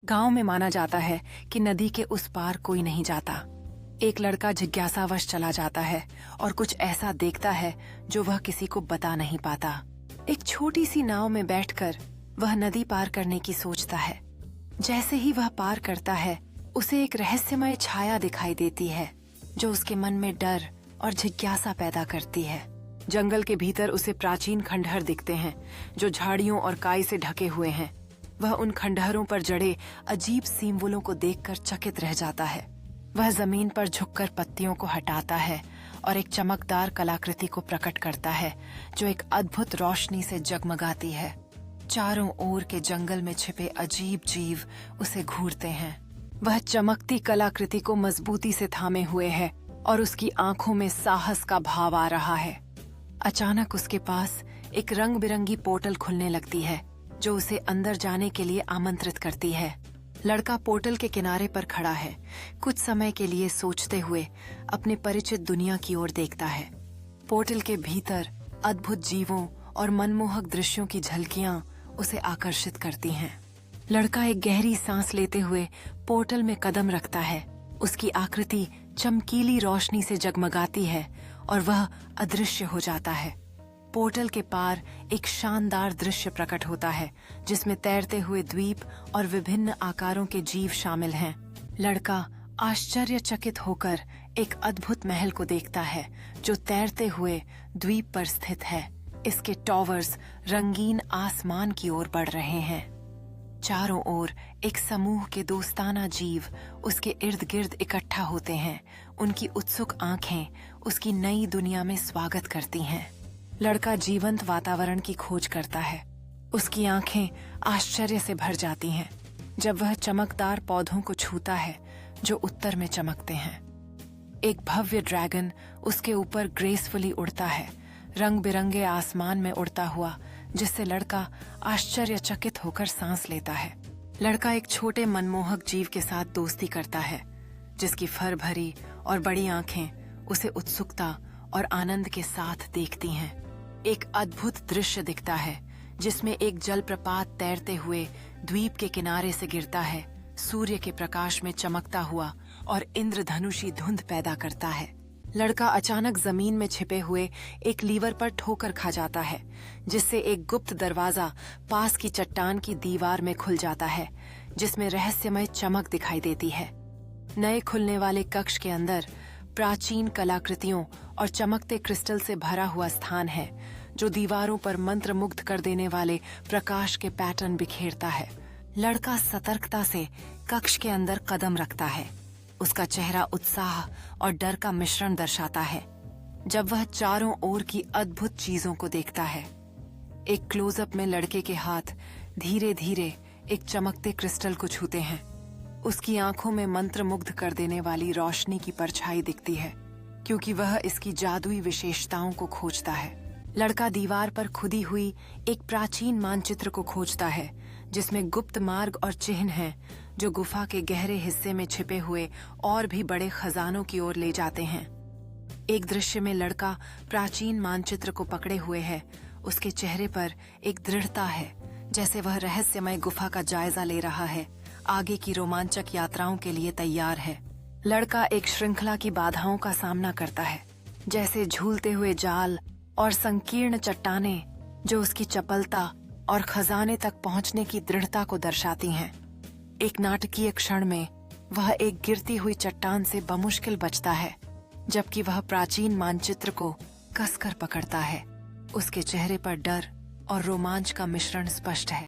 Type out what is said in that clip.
गांव में माना जाता है कि नदी के उस पार कोई नहीं जाता। एक लड़का जिज्ञासावश चला जाता है और कुछ ऐसा देखता है जो वह किसी को बता नहीं पाता। एक छोटी सी नाव में बैठकर वह नदी पार करने की सोचता है। जैसे ही वह पार करता है, उसे एक रहस्यमय छाया दिखाई देती है जो उसके मन में डर और जिज्ञासा पैदा करती है। जंगल के भीतर उसे प्राचीन खंडहर दिखते हैं जो झाड़ियों और काई से ढके हुए हैं। वह उन खंडहरों पर जड़े अजीब सिंबलों को देखकर चकित रह जाता है। वह जमीन पर झुककर पत्तियों को हटाता है और एक चमकदार कलाकृति को प्रकट करता है जो एक अद्भुत रोशनी से जगमगाती है। चारों ओर के जंगल में छिपे अजीब जीव उसे घूरते हैं। वह चमकती कलाकृति को मजबूती से थामे हुए है और उसकी आंखों में साहस का भाव आ रहा है। अचानक उसके पास एक रंग बिरंगी पोर्टल खुलने लगती है जो उसे अंदर जाने के लिए आमंत्रित करती है। लड़का पोर्टल के किनारे पर खड़ा है, कुछ समय के लिए सोचते हुए अपने परिचित दुनिया की ओर देखता है। पोर्टल के भीतर अद्भुत जीवों और मनमोहक दृश्यों की झलकियां उसे आकर्षित करती हैं। लड़का एक गहरी सांस लेते हुए पोर्टल में कदम रखता है। उसकी आकृति चमकीली रोशनी से जगमगाती है और वह अदृश्य हो जाता है। पोर्टल के पार एक शानदार दृश्य प्रकट होता है जिसमें तैरते हुए द्वीप और विभिन्न आकारों के जीव शामिल हैं। लड़का आश्चर्यचकित होकर एक अद्भुत महल को देखता है जो तैरते हुए द्वीप पर स्थित है। इसके टॉवर्स रंगीन आसमान की ओर बढ़ रहे हैं। चारों ओर एक समूह के दोस्ताना जीव उसके इर्द गिर्द इकट्ठा होते हैं। उनकी उत्सुक आंखें उसकी नई दुनिया में स्वागत करती हैं। लड़का जीवंत वातावरण की खोज करता है। उसकी आंखें आश्चर्य से भर जाती हैं जब वह चमकदार पौधों को छूता है जो उत्तर में चमकते हैं। एक भव्य ड्रैगन उसके ऊपर ग्रेसफुली उड़ता है, रंग बिरंगे आसमान में उड़ता हुआ, जिससे लड़का आश्चर्यचकित होकर सांस लेता है। लड़का एक छोटे मनमोहक जीव के साथ दोस्ती करता है जिसकी फर भरी और बड़ी आंखें उसे उत्सुकता और आनंद के साथ देखती हैं। एक अद्भुत दृश्य दिखता है जिसमें एक जलप्रपात तैरते हुए द्वीप के किनारे से गिरता है, सूर्य के प्रकाश में चमकता हुआ और इंद्रधनुषी धुंध पैदा करता है। लड़का अचानक जमीन में छिपे हुए एक लीवर पर ठोकर खा जाता है जिससे एक गुप्त दरवाजा पास की चट्टान की दीवार में खुल जाता है जिसमें रहस्यमय चमक दिखाई देती है। नए खुलने वाले कक्ष के अंदर प्राचीन कलाकृतियों और चमकते क्रिस्टल से भरा हुआ स्थान है जो दीवारों पर मंत्रमुग्ध कर देने वाले प्रकाश के पैटर्न बिखेरता है। लड़का सतर्कता से कक्ष के अंदर कदम रखता है। उसका चेहरा उत्साह और डर का मिश्रण दर्शाता है जब वह चारों ओर की अद्भुत चीजों को देखता है। एक क्लोजअप में लड़के के हाथ धीरे धीरे एक चमकते क्रिस्टल को छूते हैं। उसकी आंखों में मंत्रमुग्ध कर देने वाली रोशनी की परछाई दिखती है क्योंकि वह इसकी जादुई विशेषताओं को खोजता है। लड़का दीवार पर खुदी हुई एक प्राचीन मानचित्र को खोजता है जिसमें गुप्त मार्ग और चिन्ह हैं जो गुफा के गहरे हिस्से में छिपे हुए और भी बड़े खजानों की ओर ले जाते हैं। एक दृश्य में लड़का प्राचीन मानचित्र को पकड़े हुए है। उसके चेहरे पर एक दृढ़ता है जैसे वह रहस्यमय गुफा का जायजा ले रहा है, आगे की रोमांचक यात्राओं के लिए तैयार है। लड़का एक श्रृंखला की बाधाओं का सामना करता है जैसे झूलते हुए जाल और संकीर्ण चट्टानें जो उसकी चपलता और खजाने तक पहुंचने की दृढ़ता को दर्शाती हैं। एक नाटकीय क्षण में वह एक गिरती हुई चट्टान से बमुश्किल बचता है जबकि वह प्राचीन मानचित्र को कसकर पकड़ता है। उसके चेहरे पर डर और रोमांच का मिश्रण स्पष्ट है।